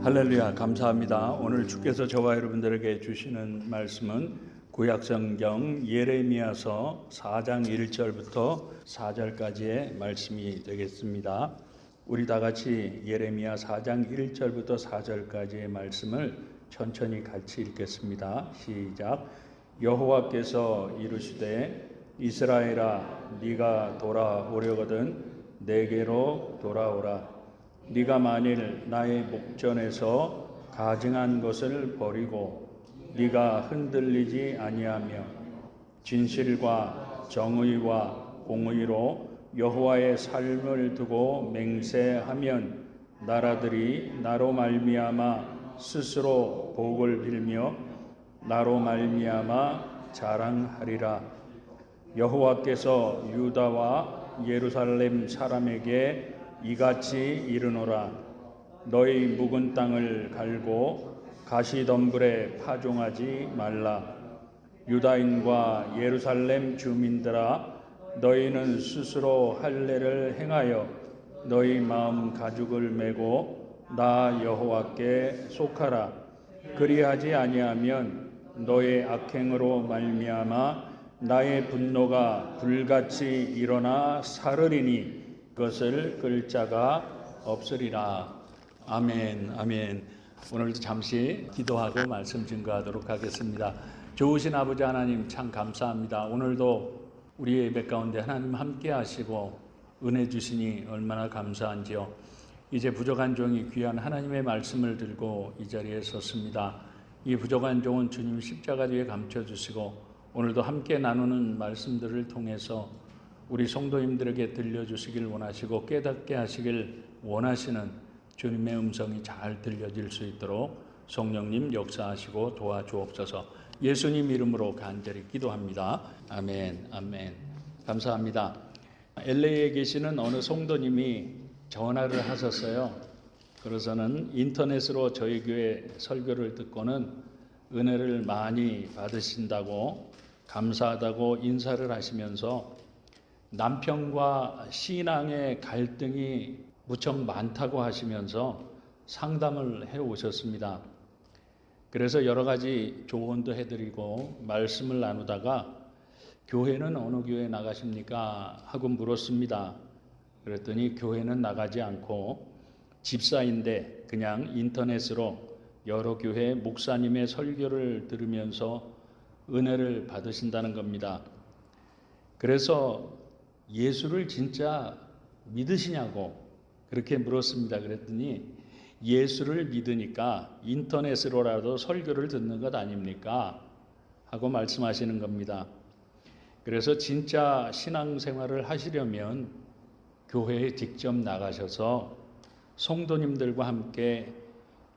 할렐루야, 감사합니다. 오늘 주께서 저와 여러분들에게 주시는 말씀은 구약성경 예레미야서 4장 1절부터 4절까지의 말씀이 되겠습니다. 우리 다 같이 예레미야 4장 1절부터 4절까지의 말씀을 천천히 같이 읽겠습니다. 시작. 여호와께서 이르시되 이스라엘아, 네가 돌아오려거든 내게로 돌아오라. 네가 만일 나의 목전에서 가증한 것을 버리고 네가 흔들리지 아니하며 진실과 정의와 공의로 여호와의 삶을 두고 맹세하면 나라들이 나로 말미암아 스스로 복을 빌며 나로 말미암아 자랑하리라. 여호와께서 유다와 예루살렘 사람에게 이같이 이르노라. 너희 묵은 땅을 갈고 가시덤불에 파종하지 말라. 유다인과 예루살렘 주민들아, 너희는 스스로 할례를 행하여 너희 마음 가죽을 메고 나 여호와께 속하라. 그리하지 아니하면 너의 악행으로 말미암아 나의 분노가 불같이 일어나 사르리니 그것을 끌 자가 없으리라. 아멘, 아멘. 오늘도 잠시 기도하고 말씀 증거하도록 하겠습니다. 좋으신 아버지 하나님, 참 감사합니다. 오늘도 우리의 예배 가운데 하나님 함께 하시고 은혜 주시니 얼마나 감사한지요. 이제 부족한 종이 귀한 하나님의 말씀을 들고 이 자리에 섰습니다. 이 부족한 종은 주님 십자가 뒤에 감춰주시고 오늘도 함께 나누는 말씀들을 통해서 우리 성도님들에게 들려주시길 원하시고 깨닫게 하시길 원하시는 주님의 음성이 잘 들려질 수 있도록 성령님 역사하시고 도와주옵소서. 예수님 이름으로 간절히 기도합니다. 아멘, 아멘. 감사합니다. LA에 계시는 어느 성도님이 전화를 하셨어요. 그래서는 인터넷으로 저희 교회 설교를 듣고는 은혜를 많이 받으신다고 감사하다고 인사를 하시면서 남편과 신앙의 갈등이 무척 많다고 하시면서 상담을 해 오셨습니다. 그래서 여러 가지 조언도 해드리고 말씀을 나누다가 교회는 어느 교회 나가십니까? 하고 물었습니다. 그랬더니 교회는 나가지 않고 집사인데 그냥 인터넷으로 여러 교회 목사님의 설교를 들으면서 은혜를 받으신다는 겁니다. 그래서 예수를 진짜 믿으시냐고 그렇게 물었습니다. 그랬더니 예수를 믿으니까 인터넷으로라도 설교를 듣는 것 아닙니까? 하고 말씀하시는 겁니다. 그래서 진짜 신앙생활을 하시려면 교회에 직접 나가셔서 성도님들과 함께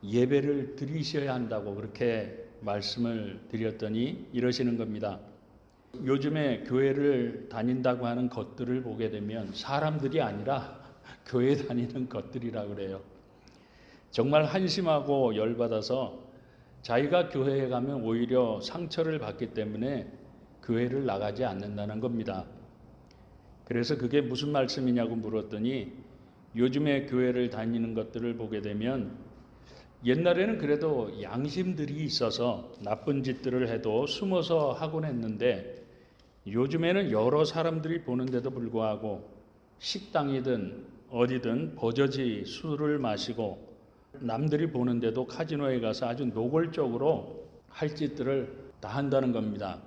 예배를 드리셔야 한다고 그렇게 말씀을 드렸더니 이러시는 겁니다. 요즘에 교회를 다닌다고 하는 것들을 보게 되면 사람들이 아니라 교회 다니는 것들이라 그래요. 정말 한심하고 열받아서 자기가 교회에 가면 오히려 상처를 받기 때문에 교회를 나가지 않는다는 겁니다. 그래서 그게 무슨 말씀이냐고 물었더니 요즘에 교회를 다니는 것들을 보게 되면 옛날에는 그래도 양심들이 있어서 나쁜 짓들을 해도 숨어서 하곤 했는데 요즘에는 여러 사람들이 보는데도 불구하고 식당이든 어디든 버젓이 술을 마시고 남들이 보는데도 카지노에 가서 아주 노골적으로 할 짓들을 다 한다는 겁니다.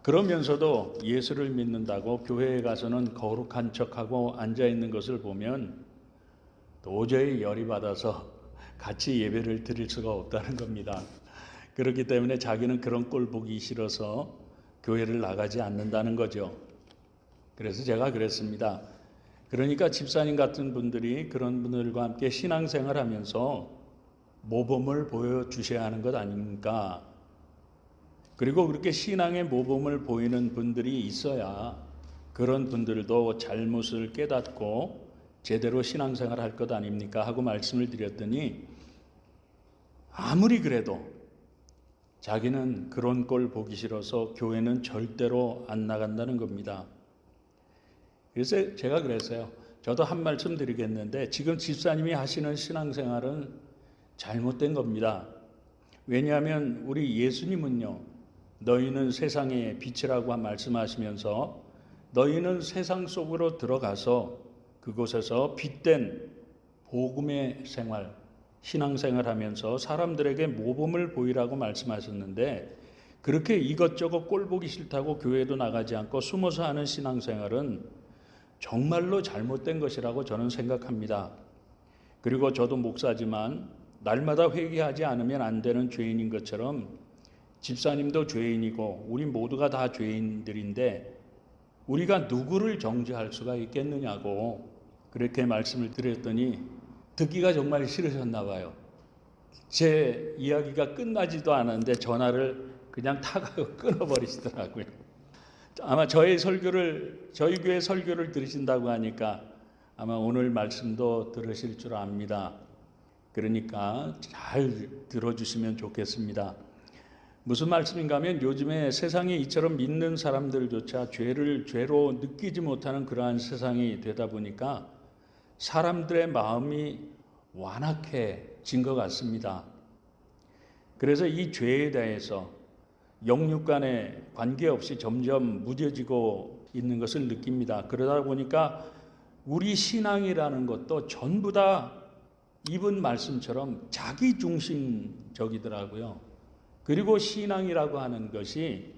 그러면서도 예수를 믿는다고 교회에 가서는 거룩한 척하고 앉아있는 것을 보면 도저히 열이 받아서 같이 예배를 드릴 수가 없다는 겁니다. 그렇기 때문에 자기는 그런 꼴 보기 싫어서 교회를 나가지 않는다는 거죠. 그래서 제가 그랬습니다. 그러니까 집사님 같은 분들이 그런 분들과 함께 신앙생활 하면서 모범을 보여주셔야 하는 것 아닙니까? 그리고 그렇게 신앙의 모범을 보이는 분들이 있어야 그런 분들도 잘못을 깨닫고 제대로 신앙생활 할 것 아닙니까? 하고 말씀을 드렸더니 아무리 그래도 자기는 그런 꼴 보기 싫어서 교회는 절대로 안 나간다는 겁니다. 그래서 제가 그랬어요. 저도 한 말씀 드리겠는데 지금 집사님이 하시는 신앙생활은 잘못된 겁니다. 왜냐하면 우리 예수님은요, 너희는 세상의 빛이라고 말씀하시면서 너희는 세상 속으로 들어가서 그곳에서 빛된 복음의 생활, 신앙생활하면서 사람들에게 모범을 보이라고 말씀하셨는데, 그렇게 이것저것 꼴보기 싫다고 교회도 나가지 않고 숨어서 하는 신앙생활은 정말로 잘못된 것이라고 저는 생각합니다. 그리고 저도 목사지만 날마다 회개하지 않으면 안 되는 죄인인 것처럼 집사님도 죄인이고 우리 모두가 다 죄인들인데 우리가 누구를 정죄할 수가 있겠느냐고 그렇게 말씀을 드렸더니 듣기가 정말 싫으셨나 봐요. 제 이야기가 끝나지도 않았는데 전화를 그냥 타가고 끊어버리시더라고요. 아마 저희 교회 설교를 들으신다고 하니까 아마 오늘 말씀도 들으실 줄 압니다. 그러니까 잘 들어주시면 좋겠습니다. 무슨 말씀인가 하면 요즘에 세상에 이처럼 믿는 사람들조차 죄를 죄로 느끼지 못하는 그러한 세상이 되다 보니까 사람들의 마음이 완악해진 것 같습니다. 그래서 이 죄에 대해서 영육 간에 관계없이 점점 무뎌지고 있는 것을 느낍니다. 그러다 보니까 우리 신앙이라는 것도 전부 다 이번 말씀처럼 자기중심적이더라고요. 그리고 신앙이라고 하는 것이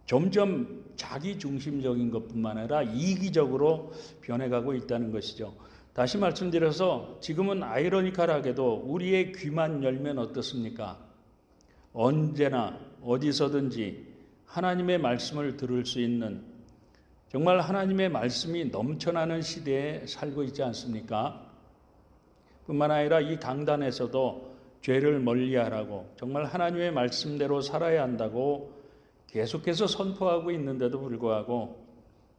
점점 자기중심적인 것뿐만 아니라 이기적으로 변해가고 있다는 것이죠. 다시 말씀드려서 지금은 아이러니컬하게도 우리의 귀만 열면 어떻습니까? 언제나 어디서든지 하나님의 말씀을 들을 수 있는 정말 하나님의 말씀이 넘쳐나는 시대에 살고 있지 않습니까? 뿐만 아니라 이 강단에서도 죄를 멀리하라고 정말 하나님의 말씀대로 살아야 한다고 계속해서 선포하고 있는데도 불구하고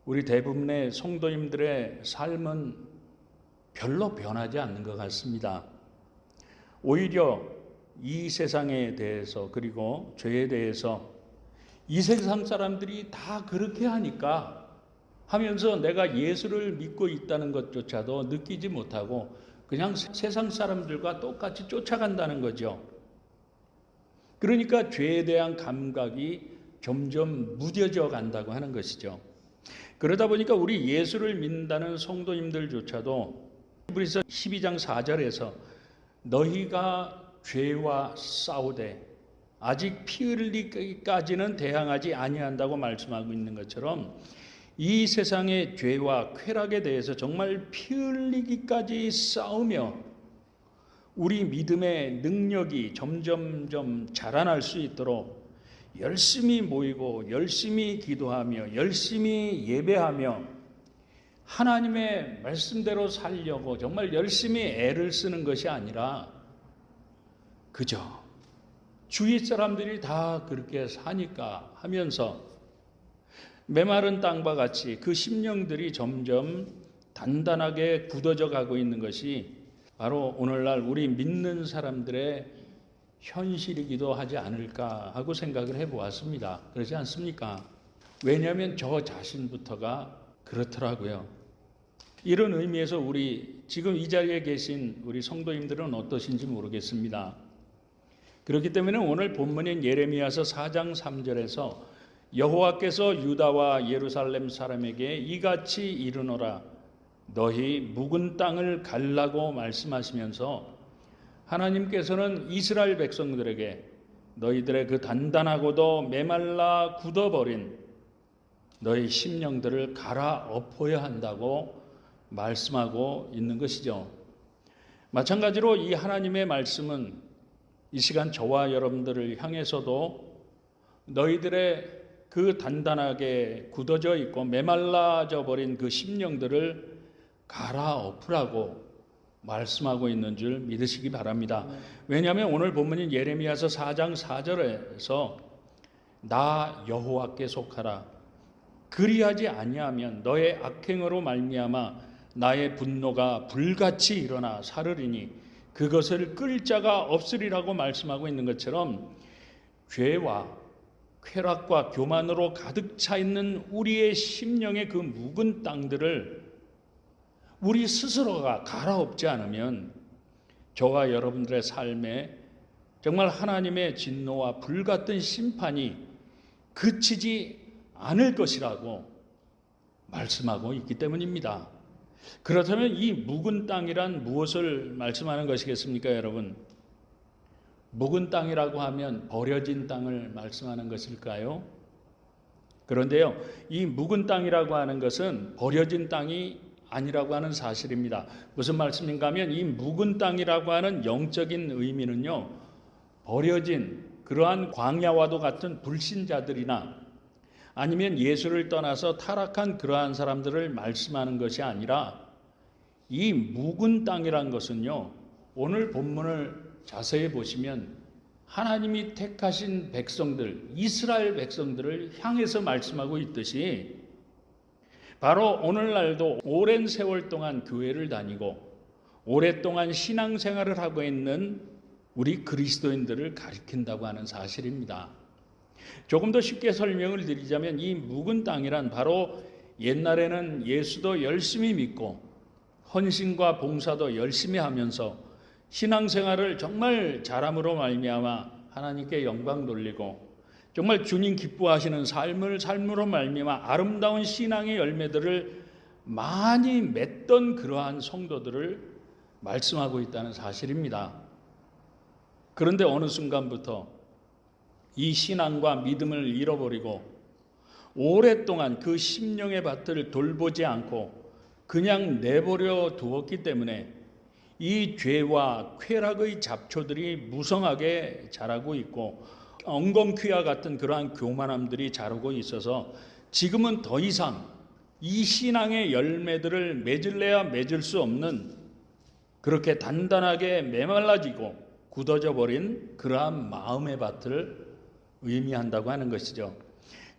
우리 대부분의 성도님들의 삶은 별로 변하지 않는 것 같습니다. 오히려 이 세상에 대해서 그리고 죄에 대해서 이 세상 사람들이 다 그렇게 하니까 하면서 내가 예수를 믿고 있다는 것조차도 느끼지 못하고 그냥 세상 사람들과 똑같이 쫓아간다는 거죠. 그러니까 죄에 대한 감각이 점점 무뎌져 간다고 하는 것이죠. 그러다 보니까 우리 예수를 믿는다는 성도님들조차도 히브리서 12장 4절에서 너희가 죄와 싸우되 아직 피 흘리기까지는 대항하지 아니한다고 말씀하고 있는 것처럼 이 세상의 죄와 쾌락에 대해서 정말 피 흘리기까지 싸우며 우리 믿음의 능력이 점점점 자라날 수 있도록 열심히 모이고 열심히 기도하며 열심히 예배하며 하나님의 말씀대로 살려고 정말 열심히 애를 쓰는 것이 아니라 그저 주위 사람들이 다 그렇게 사니까 하면서 메마른 땅과 같이 그 심령들이 점점 단단하게 굳어져 가고 있는 것이 바로 오늘날 우리 믿는 사람들의 현실이기도 하지 않을까 하고 생각을 해보았습니다. 그렇지 않습니까? 왜냐하면 저 자신부터가 그렇더라고요. 이런 의미에서 우리 지금 이 자리에 계신 우리 성도님들은 어떠신지 모르겠습니다. 그렇기 때문에 오늘 본문인 예레미야서 4장 3절에서 여호와께서 유다와 예루살렘 사람에게 이같이 이르노라 너희 묵은 땅을 갈라고 말씀하시면서 하나님께서는 이스라엘 백성들에게 너희들의 그 단단하고도 메말라 굳어버린 너희 심령들을 갈아엎어야 한다고 말씀하고 있는 것이죠. 마찬가지로 이 하나님의 말씀은 이 시간 저와 여러분들을 향해서도 너희들의 그 단단하게 굳어져 있고 메말라져 버린 그 심령들을 갈아엎으라고 말씀하고 있는 줄 믿으시기 바랍니다. 왜냐하면 오늘 본문인 예레미야서 4장 4절에서 나 여호와께 속하라 그리하지 아니하면 너의 악행으로 말미암아 나의 분노가 불같이 일어나 사르리니 그것을 끌 자가 없으리라고 말씀하고 있는 것처럼 죄와 쾌락과 교만으로 가득 차 있는 우리의 심령의 그 묵은 땅들을 우리 스스로가 갈아엎지 않으면 저와 여러분들의 삶에 정말 하나님의 진노와 불같은 심판이 그치지 않을 것이라고 말씀하고 있기 때문입니다. 그렇다면 이 묵은 땅이란 무엇을 말씀하는 것이겠습니까, 여러분? 묵은 땅이라고 하면 버려진 땅을 말씀하는 것일까요? 그런데요, 이 묵은 땅이라고 하는 것은 버려진 땅이 아니라고 하는 사실입니다. 무슨 말씀인가 하면 이 묵은 땅이라고 하는 영적인 의미는요, 버려진 그러한 광야와도 같은 불신자들이나 아니면 예수를 떠나서 타락한 그러한 사람들을 말씀하는 것이 아니라 이 묵은 땅이란 것은요, 오늘 본문을 자세히 보시면 하나님이 택하신 백성들, 이스라엘 백성들을 향해서 말씀하고 있듯이 바로 오늘날도 오랜 세월 동안 교회를 다니고 오랫동안 신앙생활을 하고 있는 우리 그리스도인들을 가리킨다고 하는 사실입니다. 조금 더 쉽게 설명을 드리자면 이 묵은 땅이란 바로 옛날에는 예수도 열심히 믿고 헌신과 봉사도 열심히 하면서 신앙생활을 정말 잘함으로 말미암아 하나님께 영광 돌리고 정말 주님 기뻐하시는 삶으로 말미암아 아름다운 신앙의 열매들을 많이 맺던 그러한 성도들을 말씀하고 있다는 사실입니다. 그런데 어느 순간부터 이 신앙과 믿음을 잃어버리고 오랫동안 그 심령의 밭을 돌보지 않고 그냥 내버려 두었기 때문에 이 죄와 쾌락의 잡초들이 무성하게 자라고 있고 엉겅퀴와 같은 그러한 교만함들이 자라고 있어서 지금은 더 이상 이 신앙의 열매들을 맺을래야 맺을 수 없는 그렇게 단단하게 메말라지고 굳어져 버린 그러한 마음의 밭을 의미한다고 하는 것이죠.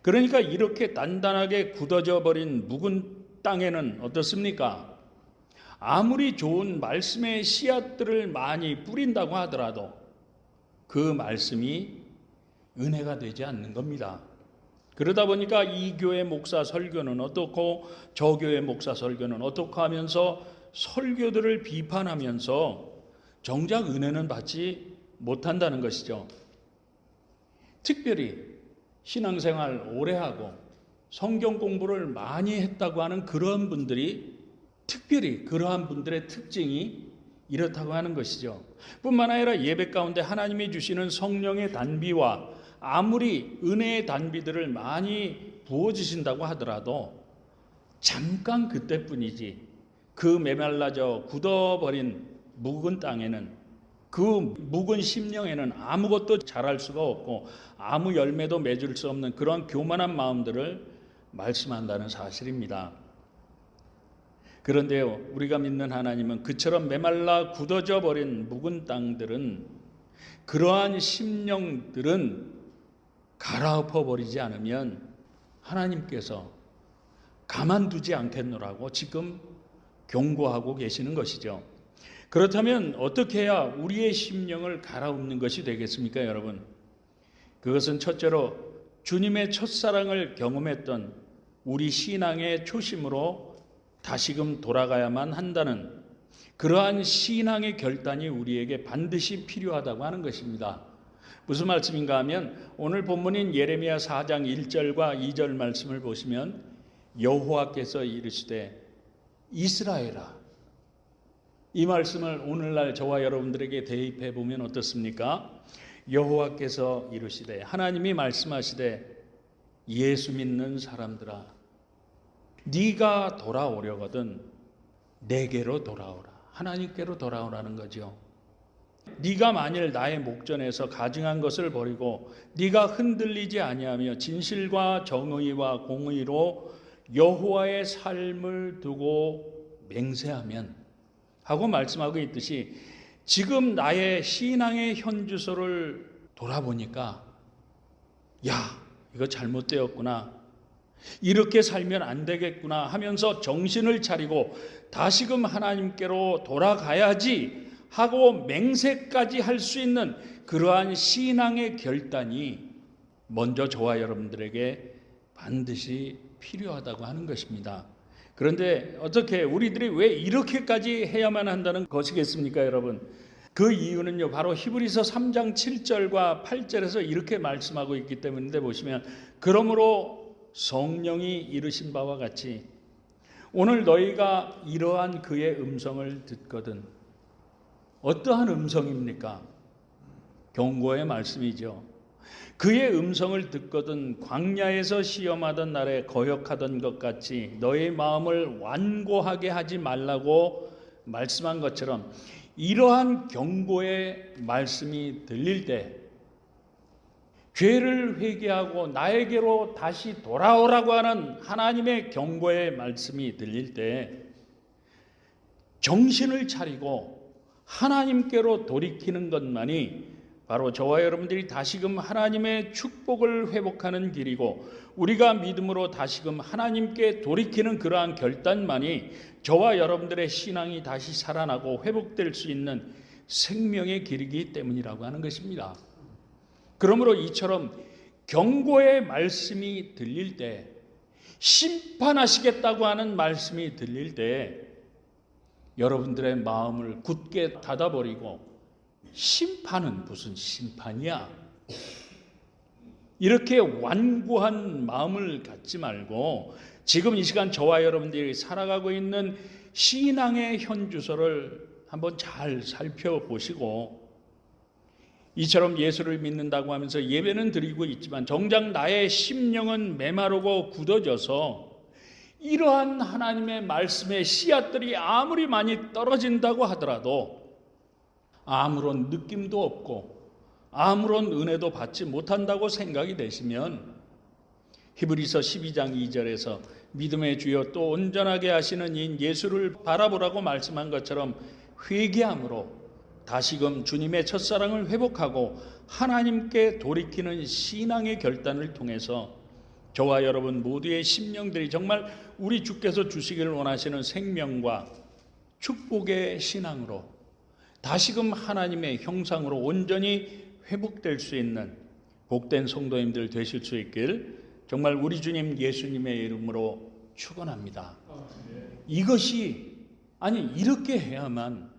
그러니까 이렇게 단단하게 굳어져 버린 묵은 땅에는 어떻습니까? 아무리 좋은 말씀의 씨앗들을 많이 뿌린다고 하더라도 그 말씀이 은혜가 되지 않는 겁니다. 그러다 보니까 이 교회 목사 설교는 어떻고 저 교회 목사 설교는 어떻고 하면서 설교들을 비판하면서 정작 은혜는 받지 못한다는 것이죠. 특별히 신앙생활 오래 하고 성경 공부를 많이 했다고 하는 그런 분들이 특별히 그러한 분들의 특징이 이렇다고 하는 것이죠. 뿐만 아니라 예배 가운데 하나님이 주시는 성령의 단비와 아무리 은혜의 단비들을 많이 부어주신다고 하더라도 잠깐 그때뿐이지 그 메말라져 굳어버린 묵은 땅에는 그 묵은 심령에는 아무것도 자랄 수가 없고 아무 열매도 맺을 수 없는 그런 교만한 마음들을 말씀한다는 사실입니다. 그런데요, 우리가 믿는 하나님은 그처럼 메말라 굳어져 버린 묵은 땅들은 그러한 심령들은 갈아엎어 버리지 않으면 하나님께서 가만두지 않겠노라고 지금 경고하고 계시는 것이죠. 그렇다면 어떻게 해야 우리의 심령을 갈아엎는 것이 되겠습니까, 여러분? 그것은 첫째로 주님의 첫사랑을 경험했던 우리 신앙의 초심으로 다시금 돌아가야만 한다는 그러한 신앙의 결단이 우리에게 반드시 필요하다고 하는 것입니다. 무슨 말씀인가 하면 오늘 본문인 예레미야 4장 1절과 2절 말씀을 보시면 여호와께서 이르시되 이스라엘아, 이 말씀을 오늘날 저와 여러분들에게 대입해 보면 어떻습니까? 여호와께서 이르시되, 하나님이 말씀하시되 예수 믿는 사람들아, 네가 돌아오려거든 내게로 돌아오라. 하나님께로 돌아오라는 거죠. 네가 만일 나의 목전에서 가증한 것을 버리고 네가 흔들리지 아니하며 진실과 정의와 공의로 여호와의 삶을 두고 맹세하면 하고 말씀하고 있듯이 지금 나의 신앙의 현주소를 돌아보니까 야, 이거 잘못되었구나, 이렇게 살면 안 되겠구나 하면서 정신을 차리고 다시금 하나님께로 돌아가야지 하고 맹세까지 할 수 있는 그러한 신앙의 결단이 먼저 저와 여러분들에게 반드시 필요하다고 하는 것입니다. 그런데 어떻게 우리들이 왜 이렇게까지 해야만 한다는 것이겠습니까, 여러분? 그 이유는요, 바로 히브리서 3장 7절과 8절에서 이렇게 말씀하고 있기 때문인데 보시면, 그러므로 성령이 이르신 바와 같이 오늘 너희가 이러한 그의 음성을 듣거든. 어떠한 음성입니까? 경고의 말씀이죠. 그의 음성을 듣거든 광야에서 시험하던 날에 거역하던 것 같이 너의 마음을 완고하게 하지 말라고 말씀한 것처럼, 이러한 경고의 말씀이 들릴 때, 죄를 회개하고 나에게로 다시 돌아오라고 하는 하나님의 경고의 말씀이 들릴 때 정신을 차리고 하나님께로 돌이키는 것만이 바로 저와 여러분들이 다시금 하나님의 축복을 회복하는 길이고, 우리가 믿음으로 다시금 하나님께 돌이키는 그러한 결단만이 저와 여러분들의 신앙이 다시 살아나고 회복될 수 있는 생명의 길이기 때문이라고 하는 것입니다. 그러므로 이처럼 경고의 말씀이 들릴 때, 심판하시겠다고 하는 말씀이 들릴 때 여러분들의 마음을 굳게 닫아버리고, 심판은 무슨 심판이야? 이렇게 완고한 마음을 갖지 말고 지금 이 시간 저와 여러분들이 살아가고 있는 신앙의 현주소를 한번 잘 살펴보시고, 이처럼 예수를 믿는다고 하면서 예배는 드리고 있지만 정작 나의 심령은 메마르고 굳어져서 이러한 하나님의 말씀의 씨앗들이 아무리 많이 떨어진다고 하더라도 아무런 느낌도 없고 아무런 은혜도 받지 못한다고 생각이 되시면, 히브리서 12장 2절에서 믿음의 주여 또 온전하게 하시는 인 예수를 바라보라고 말씀한 것처럼 회개함으로 다시금 주님의 첫사랑을 회복하고 하나님께 돌이키는 신앙의 결단을 통해서 저와 여러분 모두의 심령들이 정말 우리 주께서 주시기를 원하시는 생명과 축복의 신앙으로 다시금 하나님의 형상으로 온전히 회복될 수 있는 복된 성도님들 되실 수 있길 정말 우리 주님 예수님의 이름으로 축원합니다. 이것이, 아니 이렇게 해야만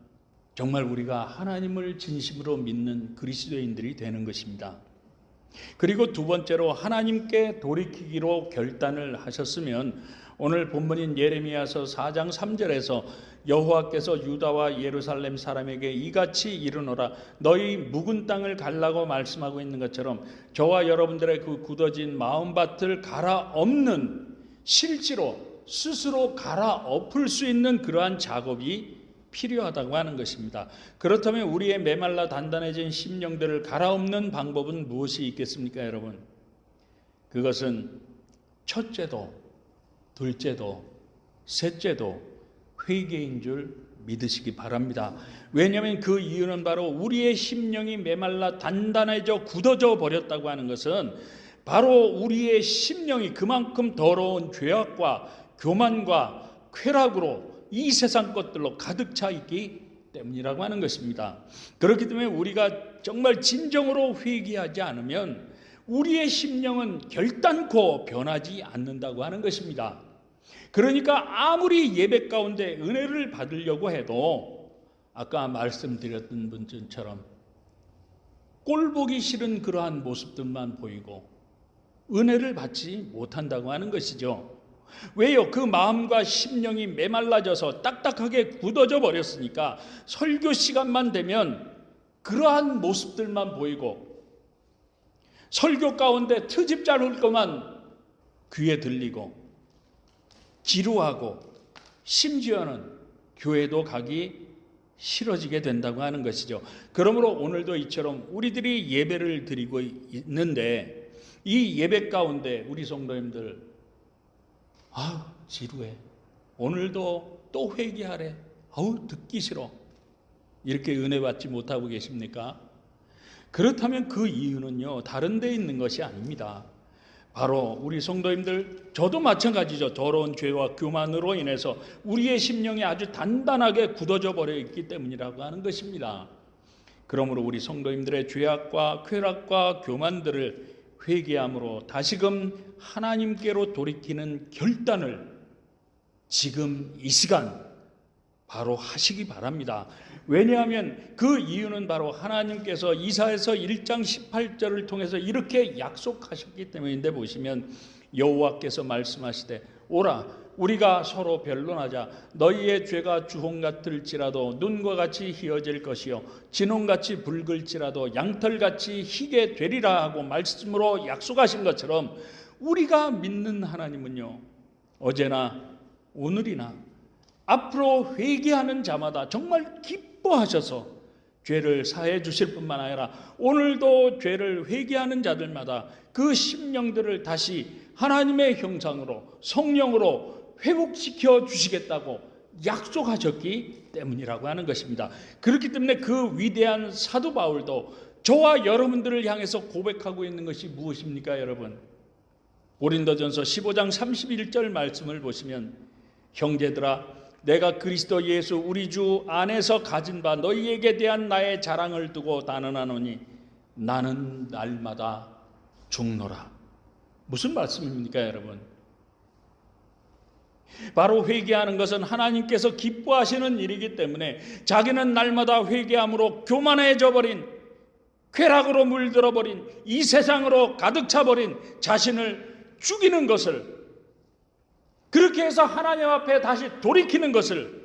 정말 우리가 하나님을 진심으로 믿는 그리스도인들이 되는 것입니다. 그리고 두 번째로, 하나님께 돌이키기로 결단을 하셨으면 오늘 본문인 예레미야서 4장 3절에서 여호와께서 유다와 예루살렘 사람에게 이같이 이르노라, 너희 묵은 땅을 갈라고 말씀하고 있는 것처럼 저와 여러분들의 그 굳어진 마음밭을 갈아엎는, 실제로 스스로 갈아엎을 수 있는 그러한 작업이 필요하다고 하는 것입니다. 그렇다면 우리의 메말라 단단해진 심령들을 갈아엎는 방법은 무엇이 있겠습니까, 여러분? 그것은 첫째도 둘째도 셋째도 회개인 줄 믿으시기 바랍니다. 왜냐하면 그 이유는 바로 우리의 심령이 메말라 단단해져 굳어져 버렸다고 하는 것은 바로 우리의 심령이 그만큼 더러운 죄악과 교만과 쾌락으로 이 세상 것들로 가득 차 있기 때문이라고 하는 것입니다. 그렇기 때문에 우리가 정말 진정으로 회개하지 않으면 우리의 심령은 결단코 변하지 않는다고 하는 것입니다. 그러니까 아무리 예배 가운데 은혜를 받으려고 해도 아까 말씀드렸던 분들처럼 꼴보기 싫은 그러한 모습들만 보이고 은혜를 받지 못한다고 하는 것이죠. 왜요? 그 마음과 심령이 메말라져서 딱딱하게 굳어져 버렸으니까 설교 시간만 되면 그러한 모습들만 보이고, 설교 가운데 트집 잡을 것만 귀에 들리고 지루하고 심지어는 교회도 가기 싫어지게 된다고 하는 것이죠. 그러므로 오늘도 이처럼 우리들이 예배를 드리고 있는데 이 예배 가운데 우리 성도님들 지루해, 오늘도 또 회개하래, 듣기 싫어, 이렇게 은혜 받지 못하고 계십니까? 그렇다면 그 이유는요, 다른 데 있는 것이 아닙니다. 바로 우리 성도님들, 저도 마찬가지죠. 더러운 죄와 교만으로 인해서 우리의 심령이 아주 단단하게 굳어져 버려 있기 때문이라고 하는 것입니다. 그러므로 우리 성도님들의 죄악과 쾌락과 교만들을 회개함으로 다시금 하나님께로 돌이키는 결단을 지금 이 시간 바로 하시기 바랍니다. 왜냐하면 그 이유는 바로 하나님께서 이사야서 1장 18절을 통해서 이렇게 약속하셨기 때문인데, 보시면 여호와께서 말씀하시되 오라 우리가 서로 변론하자. 너희의 죄가 주홍 같을지라도 눈과 같이 희어질 것이요 진홍같이 붉을지라도 양털같이 희게 되리라 하고 말씀으로 약속하신 것처럼, 우리가 믿는 하나님은요, 어제나 오늘이나 앞으로 회개하는 자마다 정말 기뻐하셔서 죄를 사해 주실 뿐만 아니라 오늘도 죄를 회개하는 자들마다 그 심령들을 다시 하나님의 형상으로 성령으로 회복시켜 주시겠다고 약속하셨기 때문이라고 하는 것입니다. 그렇기 때문에 그 위대한 사도 바울도 저와 여러분들을 향해서 고백하고 있는 것이 무엇입니까, 여러분? 고린도전서 15장 31절 말씀을 보시면, 형제들아 내가 그리스도 예수 우리 주 안에서 가진 바 너희에게 대한 나의 자랑을 두고 단언하노니 나는 날마다 죽노라. 무슨 말씀입니까, 여러분? 바로 회개하는 것은 하나님께서 기뻐하시는 일이기 때문에 자기는 날마다 회개함으로 교만해져 버린, 쾌락으로 물들어 버린, 이 세상으로 가득 차 버린 자신을 죽이는 것을, 그렇게 해서 하나님 앞에 다시 돌이키는 것을,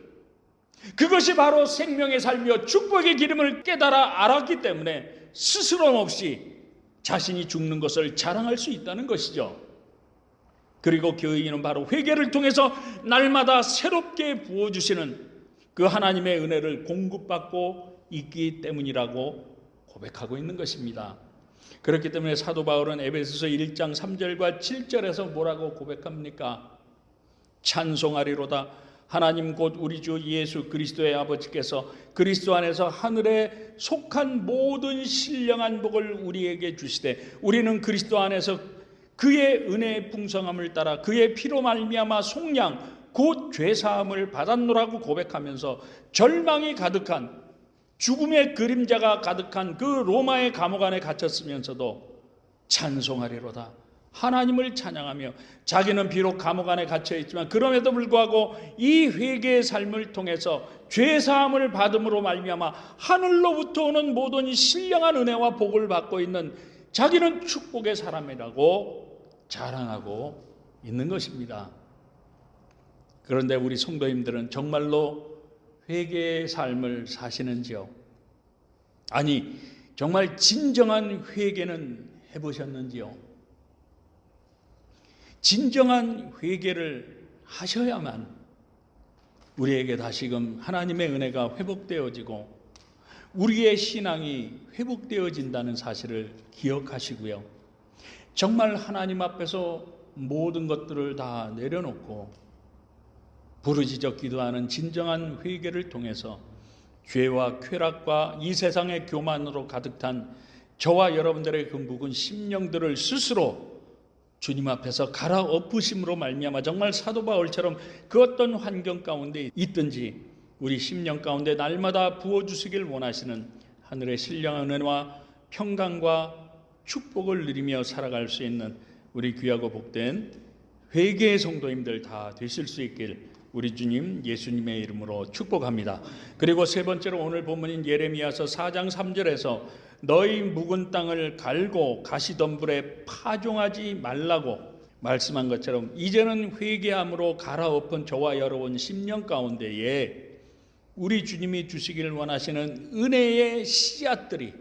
그것이 바로 생명의 삶이요 축복의 기름을 깨달아 알았기 때문에 스스럼 없이 자신이 죽는 것을 자랑할 수 있다는 것이죠. 그리고 그 이유는 바로 회개를 통해서 날마다 새롭게 부어주시는 그 하나님의 은혜를 공급받고 있기 때문이라고 고백하고 있는 것입니다. 그렇기 때문에 사도 바울은 에베소서 1장 3절과 7절에서 뭐라고 고백합니까? 찬송하리로다 하나님 곧 우리 주 예수 그리스도의 아버지께서 그리스도 안에서 하늘에 속한 모든 신령한 복을 우리에게 주시되 우리는 그리스도 안에서 그의 은혜의 풍성함을 따라 그의 피로 말미암아 속량 곧 죄사함을 받았노라고 고백하면서 절망이 가득한, 죽음의 그림자가 가득한 그 로마의 감옥 안에 갇혔으면서도 찬송하리로다, 하나님을 찬양하며, 자기는 비록 감옥 안에 갇혀 있지만 그럼에도 불구하고 이 회개의 삶을 통해서 죄사함을 받음으로 말미암아 하늘로부터 오는 모든 신령한 은혜와 복을 받고 있는 자기는 축복의 사람이라고 자랑하고 있는 것입니다. 그런데 우리 성도님들은 정말로 회개의 삶을 사시는지요? 아니, 정말 진정한 회개는 해보셨는지요? 진정한 회개를 하셔야만 우리에게 다시금 하나님의 은혜가 회복되어지고 우리의 신앙이 회복되어진다는 사실을 기억하시고요. 정말 하나님 앞에서 모든 것들을 다 내려놓고 부르짖어 기도하는 진정한 회개를 통해서 죄와 쾌락과 이 세상의 교만으로 가득 찬 저와 여러분들의 그 묵은 심령들을 스스로 주님 앞에서 갈아엎으심으로 말미암아 정말 사도 바울처럼 그 어떤 환경 가운데 있든지 우리 심령 가운데 날마다 부어주시길 원하시는 하늘의 신령한 은혜와 평강과 축복을 누리며 살아갈 수 있는 우리 귀하고 복된 회개의 성도님들 다 되실 수 있길 우리 주님 예수님의 이름으로 축복합니다. 그리고 세 번째로 오늘 본문인 예레미야서 4장 3절에서 너희 묵은 땅을 갈고 가시덤불에 파종하지 말라고 말씀한 것처럼 이제는 회개함으로 갈아엎은 저와 여러분 심령 가운데에 우리 주님이 주시기를 원하시는 은혜의 씨앗들이,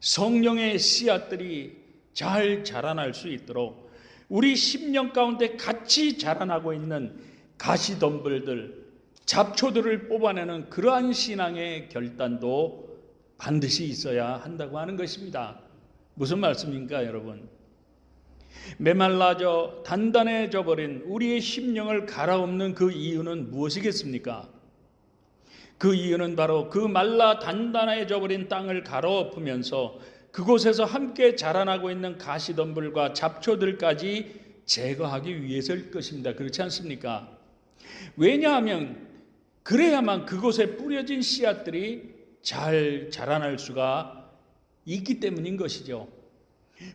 성령의 씨앗들이 잘 자라날 수 있도록 우리 심령 가운데 같이 자라나고 있는 가시덤불들, 잡초들을 뽑아내는 그러한 신앙의 결단도 반드시 있어야 한다고 하는 것입니다. 무슨 말씀입니까, 여러분? 메말라져 단단해져 버린 우리의 심령을 갈아엎는 그 이유는 무엇이겠습니까? 그 이유는 바로 그 말라 단단해져 버린 땅을 갈아엎으면서 그곳에서 함께 자라나고 있는 가시덤불과 잡초들까지 제거하기 위해서일 것입니다. 그렇지 않습니까? 왜냐하면 그래야만 그곳에 뿌려진 씨앗들이 잘 자라날 수가 있기 때문인 것이죠.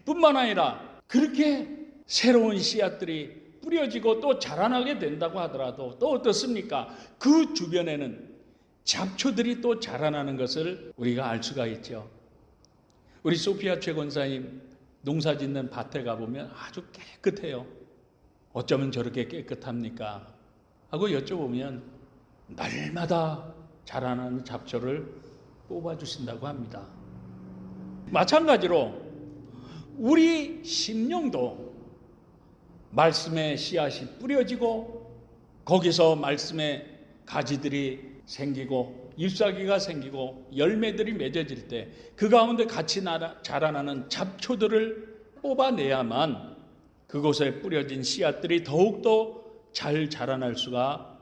뿐만 아니라 그렇게 새로운 씨앗들이 뿌려지고 또 자라나게 된다고 하더라도 또 어떻습니까? 그 주변에는 잡초들이 또 자라나는 것을 우리가 알 수가 있죠. 우리 소피아 최권사님 농사 짓는 밭에 가보면 아주 깨끗해요. 어쩌면 저렇게 깨끗합니까? 하고 여쭤보면 날마다 자라나는 잡초를 뽑아주신다고 합니다. 마찬가지로 우리 심령도 말씀의 씨앗이 뿌려지고 거기서 말씀의 가지들이 생기고 잎사귀가 생기고 열매들이 맺어질 때 그 가운데 같이 자라나는 잡초들을 뽑아내야만 그곳에 뿌려진 씨앗들이 더욱더 잘 자라날 수가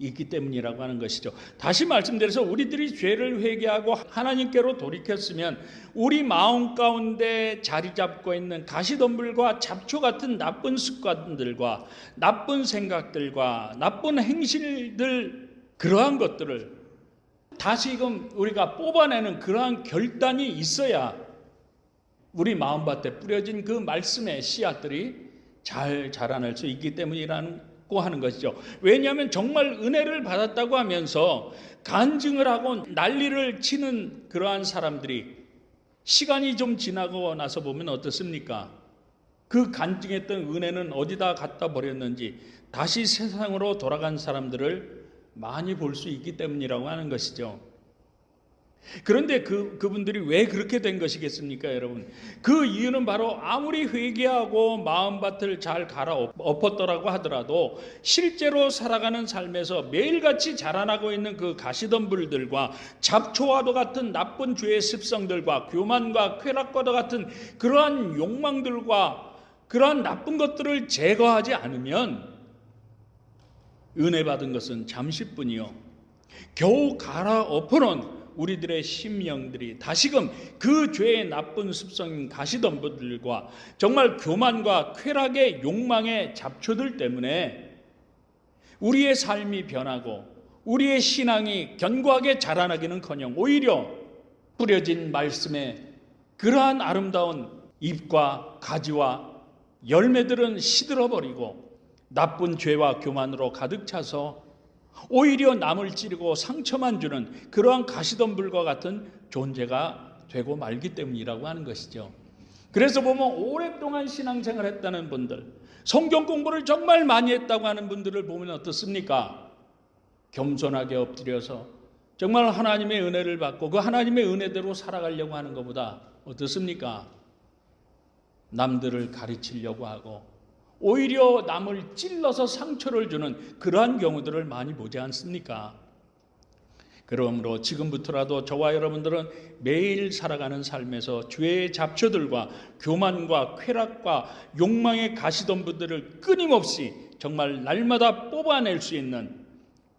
있기 때문이라고 하는 것이죠. 다시 말씀드려서 우리들이 죄를 회개하고 하나님께로 돌이켰으면 우리 마음 가운데 자리 잡고 있는 가시덤불과 잡초 같은 나쁜 습관들과 나쁜 생각들과 나쁜 행실들, 그러한 것들을 다시금 우리가 뽑아내는 그러한 결단이 있어야 우리 마음밭에 뿌려진 그 말씀의 씨앗들이 잘 자라날 수 있기 때문이라고 하는 것이죠. 왜냐하면 정말 은혜를 받았다고 하면서 간증을 하고 난리를 치는 그러한 사람들이 시간이 좀 지나고 나서 보면 어떻습니까? 그 간증했던 은혜는 어디다 갖다 버렸는지 다시 세상으로 돌아간 사람들을 많이 볼 수 있기 때문이라고 하는 것이죠. 그런데 그분들이 왜 그렇게 된 것이겠습니까, 여러분? 그 이유는 바로 아무리 회개하고 마음밭을 잘 갈아 엎었더라고 하더라도 실제로 살아가는 삶에서 매일같이 자라나고 있는 그 가시덤불들과 잡초와도 같은 나쁜 죄의 습성들과 교만과 쾌락과도 같은 그러한 욕망들과 그러한 나쁜 것들을 제거하지 않으면 은혜 받은 것은 잠시뿐이요 겨우 갈아엎어놓은 우리들의 심령들이 다시금 그 죄의 나쁜 습성인 가시덤불들과 정말 교만과 쾌락의 욕망의 잡초들 때문에 우리의 삶이 변하고 우리의 신앙이 견고하게 자라나기는커녕 오히려 뿌려진 말씀의 그러한 아름다운 잎과 가지와 열매들은 시들어버리고 나쁜 죄와 교만으로 가득 차서 오히려 남을 찌르고 상처만 주는 그러한 가시덤불과 같은 존재가 되고 말기 때문이라고 하는 것이죠. 그래서 보면 오랫동안 신앙생활 했다는 분들, 성경 공부를 정말 많이 했다고 하는 분들을 보면 어떻습니까? 겸손하게 엎드려서 정말 하나님의 은혜를 받고 그 하나님의 은혜대로 살아가려고 하는 것보다 어떻습니까? 남들을 가르치려고 하고 오히려 남을 찔러서 상처를 주는 그러한 경우들을 많이 보지 않습니까? 그러므로 지금부터라도 저와 여러분들은 매일 살아가는 삶에서 죄의 잡초들과 교만과 쾌락과 욕망의 가시덤불들을 끊임없이 정말 날마다 뽑아낼 수 있는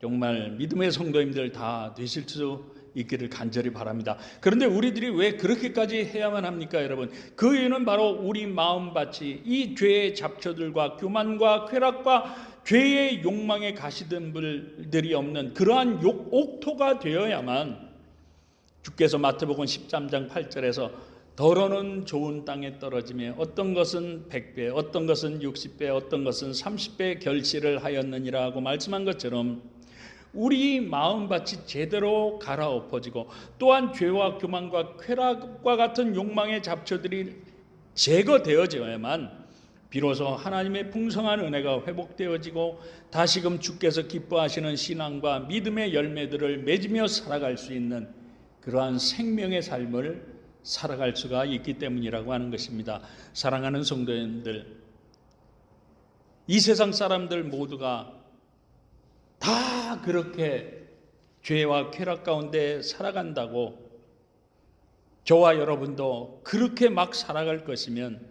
정말 믿음의 성도님들 다 되실 수 있기를 간절히 바랍니다. 그런데 우리들이 왜 그렇게까지 해야만 합니까, 여러분? 그 이유는 바로 우리 마음밭이 이 죄의 잡초들과 교만과 쾌락과 죄의 욕망의 가시덤불들이 없는 그러한 옥토가 되어야만 주께서 마태복음 13장 8절에서 더러는 좋은 땅에 떨어지며 어떤 것은 100배, 어떤 것은 60배, 어떤 것은 30배 결실을 하였느니라 하고 말씀한 것처럼 우리 마음밭이 제대로 갈아엎어지고 또한 죄와 교만과 쾌락과 같은 욕망의 잡초들이 제거되어져야만 비로소 하나님의 풍성한 은혜가 회복되어지고 다시금 주께서 기뻐하시는 신앙과 믿음의 열매들을 맺으며 살아갈 수 있는 그러한 생명의 삶을 살아갈 수가 있기 때문이라고 하는 것입니다. 사랑하는 성도님들, 이 세상 사람들 모두가 다 그렇게 죄와 쾌락 가운데 살아간다고 저와 여러분도 그렇게 막 살아갈 것이면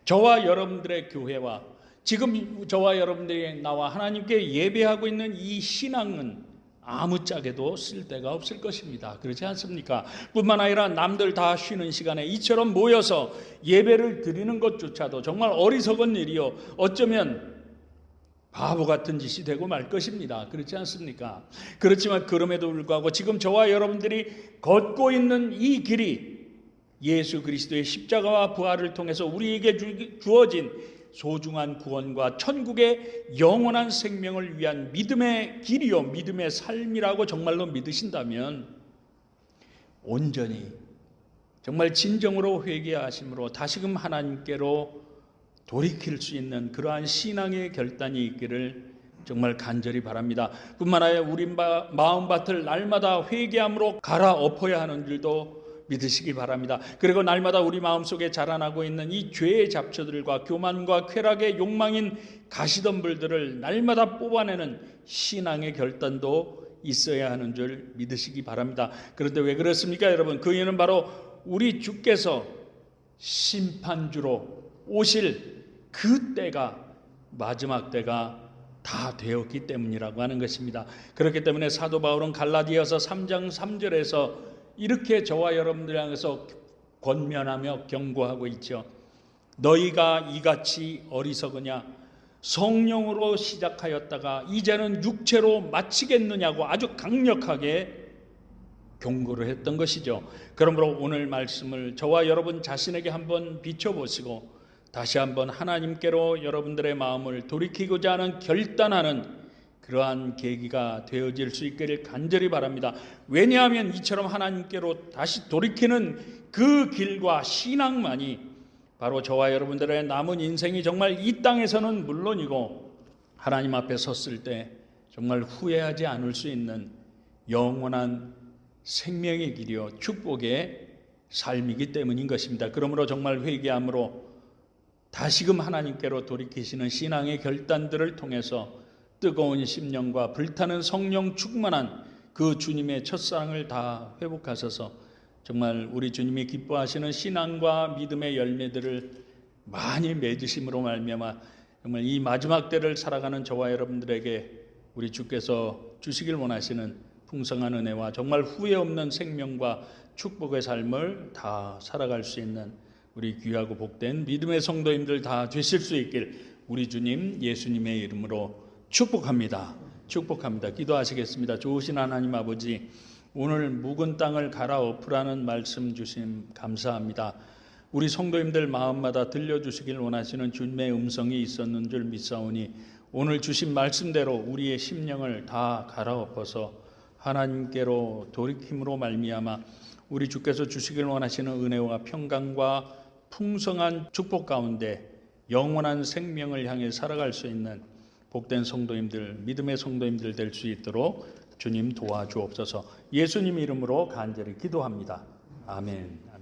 저와 여러분들의 교회와 지금 저와 여러분들이 나와 하나님께 예배하고 있는 이 신앙은 아무짝에도 쓸데가 없을 것입니다. 그렇지 않습니까? 뿐만 아니라 남들 다 쉬는 시간에 이처럼 모여서 예배를 드리는 것조차도 정말 어리석은 일이요 어쩌면 바보 같은 짓이 되고 말 것입니다. 그렇지 않습니까? 그렇지만 그럼에도 불구하고 지금 저와 여러분들이 걷고 있는 이 길이 예수 그리스도의 십자가와 부활을 통해서 우리에게 주어진 소중한 구원과 천국의 영원한 생명을 위한 믿음의 길이요 믿음의 삶이라고 정말로 믿으신다면 온전히 정말 진정으로 회개하심으로 다시금 하나님께로 돌이킬 수 있는 그러한 신앙의 결단이 있기를 정말 간절히 바랍니다. 뿐만 아니라 우리 마음밭을 날마다 회개함으로 갈아엎어야 하는 줄도 믿으시기 바랍니다. 그리고 날마다 우리 마음속에 자라나고 있는 이 죄의 잡초들과 교만과 쾌락의 욕망인 가시덤불들을 날마다 뽑아내는 신앙의 결단도 있어야 하는 줄 믿으시기 바랍니다. 그런데 왜 그렇습니까, 여러분? 그 이유는 바로 우리 주께서 심판주로 오실 그 때가 마지막 때가 다 되었기 때문이라고 하는 것입니다. 그렇기 때문에 사도 바울은 갈라디아서 3장 3절에서 이렇게 저와 여러분들 향해서 권면하며 경고하고 있죠. 너희가 이같이 어리석으냐? 성령으로 시작하였다가 이제는 육체로 마치겠느냐고 아주 강력하게 경고를 했던 것이죠. 그러므로 오늘 말씀을 저와 여러분 자신에게 한번 비춰보시고 다시 한번 하나님께로 여러분들의 마음을 돌이키고자 하는 결단하는 그러한 계기가 되어질 수 있기를 간절히 바랍니다. 왜냐하면 이처럼 하나님께로 다시 돌이키는 그 길과 신앙만이 바로 저와 여러분들의 남은 인생이 정말 이 땅에서는 물론이고 하나님 앞에 섰을 때 정말 후회하지 않을 수 있는 영원한 생명의 길이요 축복의 삶이기 때문인 것입니다. 그러므로 정말 회개함으로 다시금 하나님께로 돌이키시는 신앙의 결단들을 통해서 뜨거운 심령과 불타는 성령 충만한 그 주님의 첫사랑을 다 회복하셔서 정말 우리 주님이 기뻐하시는 신앙과 믿음의 열매들을 많이 맺으심으로 말미암아 정말 이 마지막 때를 살아가는 저와 여러분들에게 우리 주께서 주시길 원하시는 풍성한 은혜와 정말 후회 없는 생명과 축복의 삶을 다 살아갈 수 있는 우리 귀하고 복된 믿음의 성도님들 다 되실 수 있길 우리 주님 예수님의 이름으로 축복합니다. 축복합니다. 기도하시겠습니다. 좋으신 하나님 아버지, 오늘 묵은 땅을 갈아엎으라는 말씀 주심 감사합니다. 우리 성도님들 마음마다 들려주시길 원하시는 주님의 음성이 있었는 줄 믿사오니 오늘 주신 말씀대로 우리의 심령을 다 갈아엎어서 하나님께로 돌이킴으로 말미암아 우리 주께서 주시길 원하시는 은혜와 평강과 풍성한 축복 가운데 영원한 생명을 향해 살아갈 수 있는 복된 성도님들, 믿음의 성도님들 될 수 있도록 주님 도와주옵소서. 예수님 이름으로 간절히 기도합니다. 아멘.